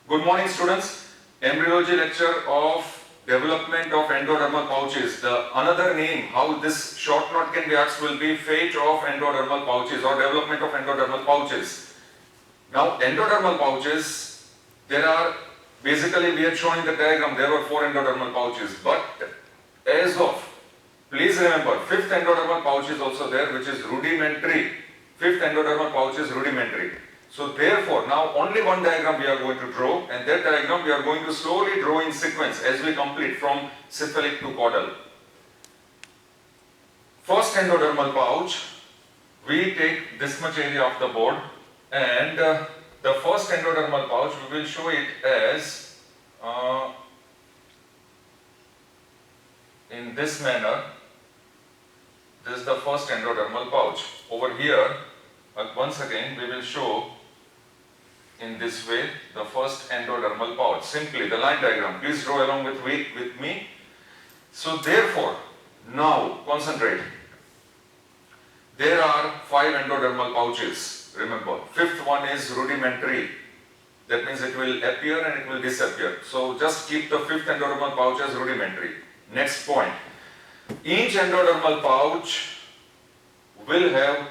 Good morning, students. Embryology lecture of development of endodermal pouches. The another name how this short note can be asked will be fate of endodermal pouches or development of endodermal pouches. Now, endodermal pouches, there are basically we had shown in the diagram there were 4 endodermal pouches, but as of please remember, fifth endodermal pouch is also there, which is rudimentary. Fifth endodermal pouch is rudimentary. So therefore, now only one diagram we are going to draw, and that diagram we are going to slowly draw in sequence as we complete from cephalic to caudal. First endodermal pouch, we take this much area of the board, and the first endodermal pouch we will show it as in this manner. This is the first endodermal pouch. Over here, once again, we will show in this way the first endodermal pouch. Simply the line diagram. Please draw along with me. So therefore, now concentrate. There are 5 endodermal pouches. Remember, fifth one is rudimentary. That means it will appear and it will disappear. So just keep the fifth endodermal pouch as rudimentary. Next point. Each endodermal pouch will have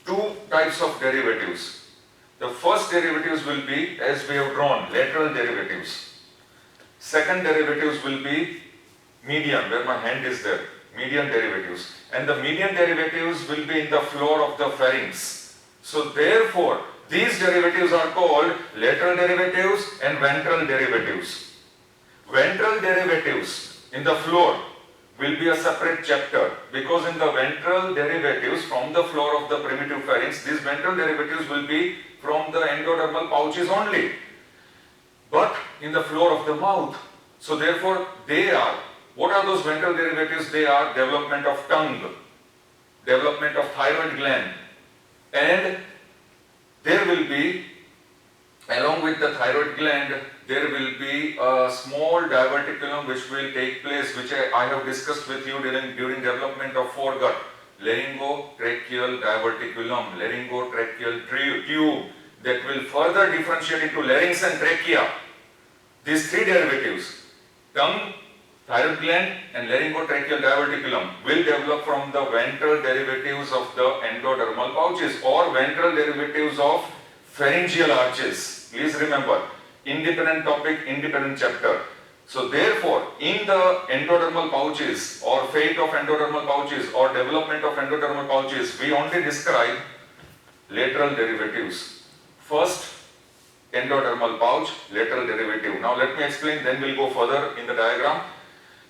2 types of derivatives. The first derivatives will be, as we have drawn, lateral derivatives. Second derivatives will be median, where my hand is there, median derivatives. And the median derivatives will be in the floor of the pharynx. So therefore, these derivatives are called lateral derivatives and ventral derivatives. Ventral derivatives in the floor will be a separate chapter, because in the ventral derivatives from the floor of the primitive pharynx, these ventral derivatives will be from the endodermal pouches only, but in the floor of the mouth. So therefore they are, what are those ventral derivatives? They are development of tongue, development of thyroid gland, and there will be, along with the thyroid gland, there will be a small diverticulum which will take place, which I have discussed with you during development of foregut. Laryngotracheal diverticulum, laryngotracheal tube, that will further differentiate into larynx and trachea. These 3 derivatives, tongue, thyroid gland and laryngotracheal diverticulum, will develop from the ventral derivatives of the endodermal pouches or ventral derivatives of pharyngeal arches. Please remember, independent topic, independent chapter. So therefore, in the endodermal pouches or fate of endodermal pouches or development of endodermal pouches, we only describe lateral derivatives. First endodermal pouch, lateral derivative. Now let me explain, then we'll go further in the diagram.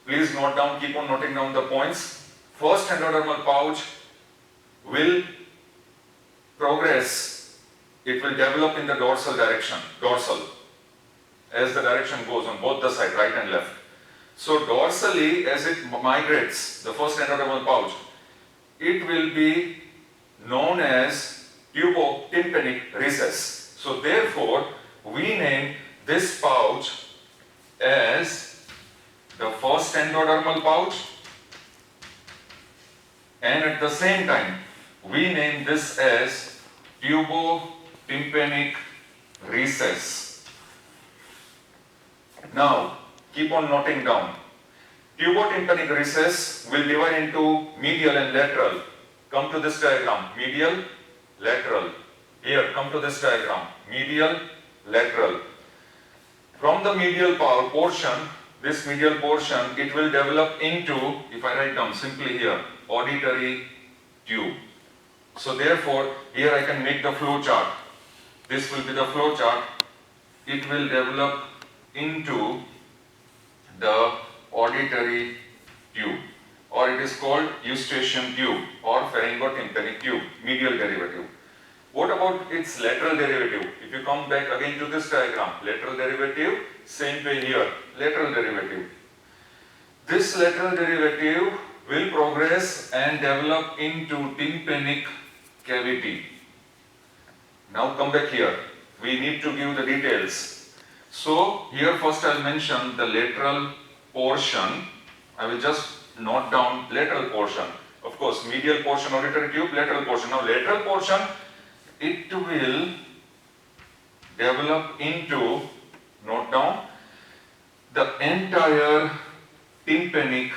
Please note down, keep on noting down the points. First endodermal pouch will progress, it will develop in the dorsal direction, as the direction goes on both the side, right and left. So dorsally, as it migrates, the first endodermal pouch, it will be known as tubotympanic recess. So therefore, we name this pouch as the first endodermal pouch, and at the same time, we name this as tubotympanic recess. Now, keep on noting down. Tubotympanic recess will divide into medial and lateral. Come to this diagram, medial, lateral. Here, come to this diagram, medial, lateral. From the medial portion, this medial portion, it will develop into, if I write down simply here, auditory tube. So therefore, here I can make the flow chart. This will be the flow chart. It will develop into the auditory tube, or it is called eustachian tube or pharyngotympanic tube, medial derivative. What about its lateral derivative? If you come back again to this diagram, lateral derivative, same way here, lateral derivative. This lateral derivative will progress and develop into tympanic cavity. Now come back here, we need to give the details. So here first I will mention the lateral portion. I will just note down lateral portion. Of course, medial portion auditory tube, lateral portion. Now lateral portion, it will develop into Note down the entire tympanic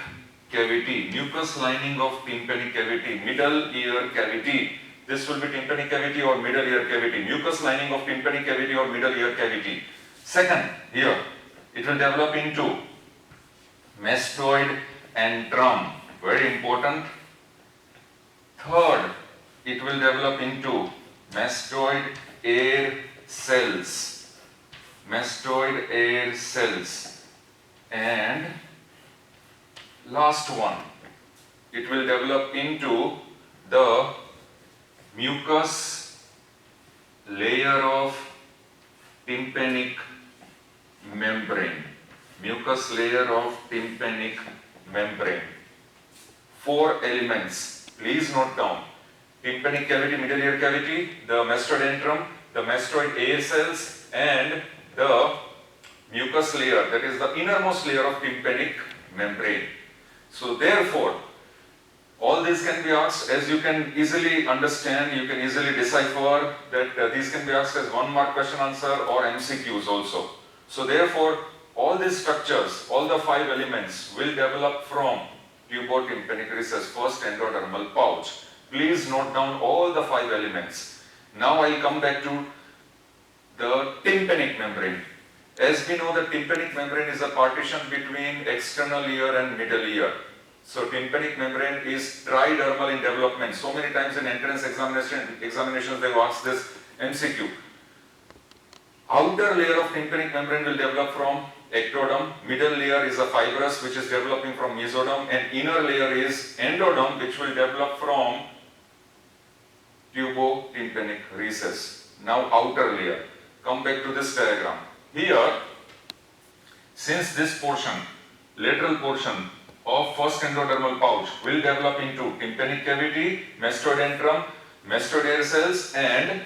cavity, mucous lining of tympanic cavity, middle ear cavity. This will be tympanic cavity or middle ear cavity, mucous lining of tympanic cavity or middle ear cavity. Second, here, it will develop into mastoid antrum, very important. Third, it will develop into mastoid air cells, mastoid air cells. And last one, it will develop into the mucous layer of tympanic membrane, mucous layer of tympanic membrane. 4 elements, please note down: tympanic cavity, middle ear cavity, the mastoid antrum, the mastoid air cells, and the mucous layer, that is the innermost layer of tympanic membrane. So therefore, all these can be asked, as you can easily understand, you can easily decipher that these can be asked as 1 mark question answer or MCQs also. So therefore, all these structures, all the 5 elements will develop from tubotympanic recess, first endodermal pouch. Please note down all the 5 elements. Now I will come back to the tympanic membrane. As we know, the tympanic membrane is a partition between external ear and middle ear. So tympanic membrane is tridermal in development. So many times in entrance examinations they will ask this MCQ. Outer layer of tympanic membrane will develop from ectoderm, middle layer is a fibrous which is developing from mesoderm, and inner layer is endoderm which will develop from tubotympanic recess. Now outer layer. Come back to this diagram. Here, since this portion, lateral portion of first endodermal pouch will develop into tympanic cavity, mastoid antrum, mastoid air cells, and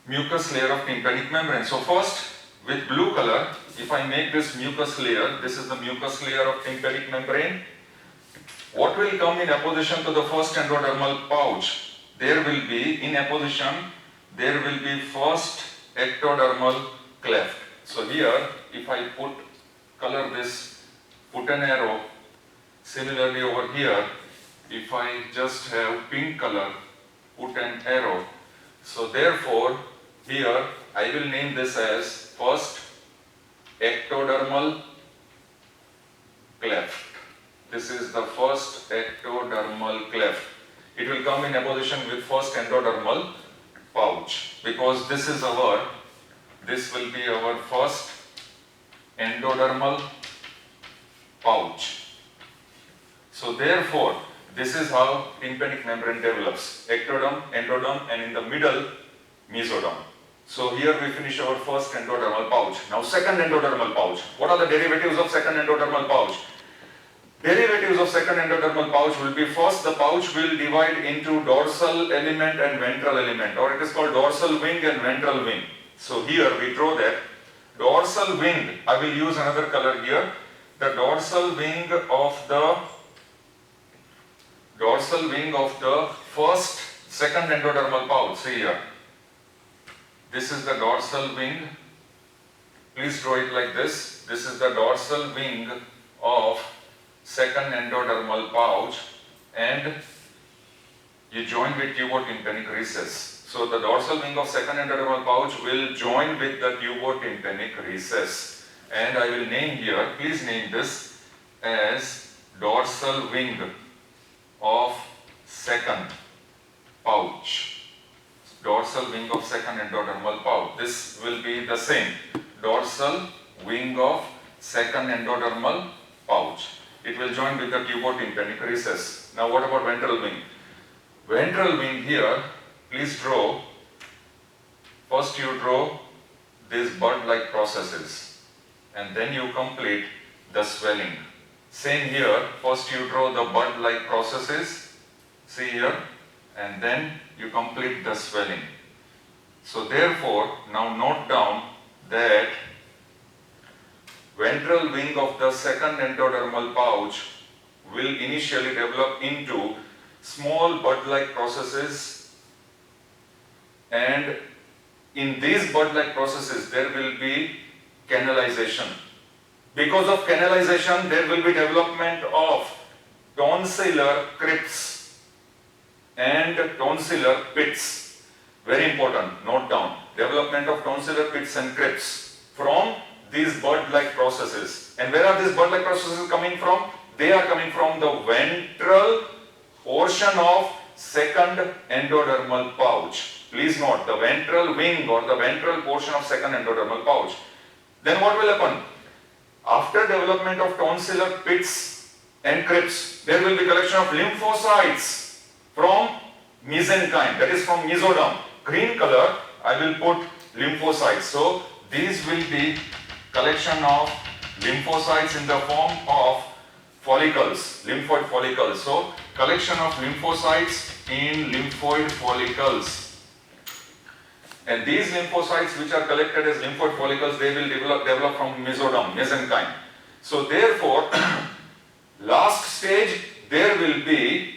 mucous layer of tympanic membrane. So first, with blue color, if I make this mucous layer, this is the mucous layer of tympanic membrane. What will come in opposition to the first endodermal pouch? There will be, in opposition, there will be first ectodermal cleft. So here, if I color this, put an arrow. Similarly over here, if I just have pink color, put an arrow. So therefore, here I will name this as first ectodermal cleft. This is the first ectodermal cleft. It will come in opposition with first endodermal pouch, because this will be our first endodermal pouch. So therefore, this is how tympanic membrane develops: ectoderm, endoderm, and in the middle, mesoderm. So here we finish our first endodermal pouch. Now second endodermal pouch. What are the derivatives of second endodermal pouch? Derivatives of second endodermal pouch will be: first, the pouch will divide into dorsal element and ventral element, or it is called dorsal wing and ventral wing. So here we draw that dorsal wing. I will use another color here. The dorsal wing of the first second endodermal pouch. See here. This is the dorsal wing. Please draw it like this. This is the dorsal wing of second endodermal pouch, and you join with tubotympanic recess. So the dorsal wing of second endodermal pouch will join with the tubotympanic recess, and I will name here, please name this as dorsal wing of second pouch. Dorsal wing of second endodermal pouch. This will be the same, dorsal wing of second endodermal pouch. It will join with the tubotympanic recess. Now what about ventral wing? Ventral wing here, please draw. First you draw these bud-like processes, and then you complete the swelling. Same here, first you draw the bud-like processes, see here, and then you complete the swelling. So therefore, now note down that ventral wing of the second endodermal pouch will initially develop into small bud-like processes, and in these bud-like processes there will be canalization. Because of canalization, there will be development of tonsillar crypts and tonsillar pits. Very important, note down. Development of tonsillar pits and crypts from these bud-like processes. And where are these bud-like processes coming from? They are coming from the ventral portion of second endodermal pouch. Please note, the ventral wing or the ventral portion of second endodermal pouch. Then what will happen? After development of tonsillar pits and crypts, there will be collection of lymphocytes from mesenchyme, that is from mesoderm. Green color, I will put lymphocytes. So these will be collection of lymphocytes in the form of follicles, lymphoid follicles. So collection of lymphocytes in lymphoid follicles. And these lymphocytes which are collected as lymphoid follicles, they will develop from mesoderm, mesenchyme. So therefore, last stage, there will be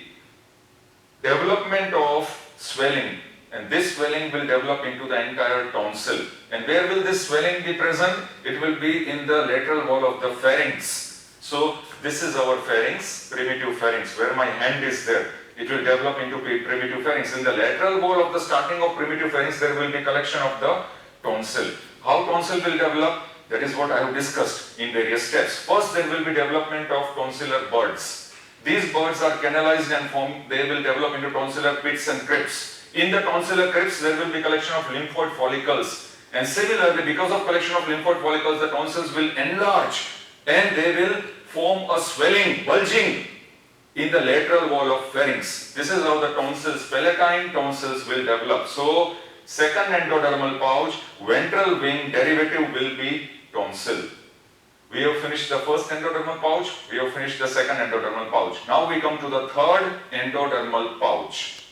development of swelling. And this swelling will develop into the entire tonsil. And where will this swelling be present? It will be in the lateral wall of the pharynx. So this is our pharynx, primitive pharynx, where my hand is there. It will develop into primitive pharynx. In the lateral wall of the starting of primitive pharynx, there will be collection of the tonsil. How tonsil will develop? That is what I have discussed in various steps. First, there will be development of tonsillar buds. These buds are canalized and formed. They will develop into tonsillar pits and crypts. In the tonsillar crypts, there will be collection of lymphoid follicles. And similarly, because of collection of lymphoid follicles, the tonsils will enlarge and they will form a swelling, bulging in the lateral wall of pharynx. This is how the tonsils, palatine tonsils will develop. So, second endodermal pouch, ventral wing derivative will be tonsil. We have finished the first endodermal pouch, we have finished the second endodermal pouch. Now we come to the third endodermal pouch.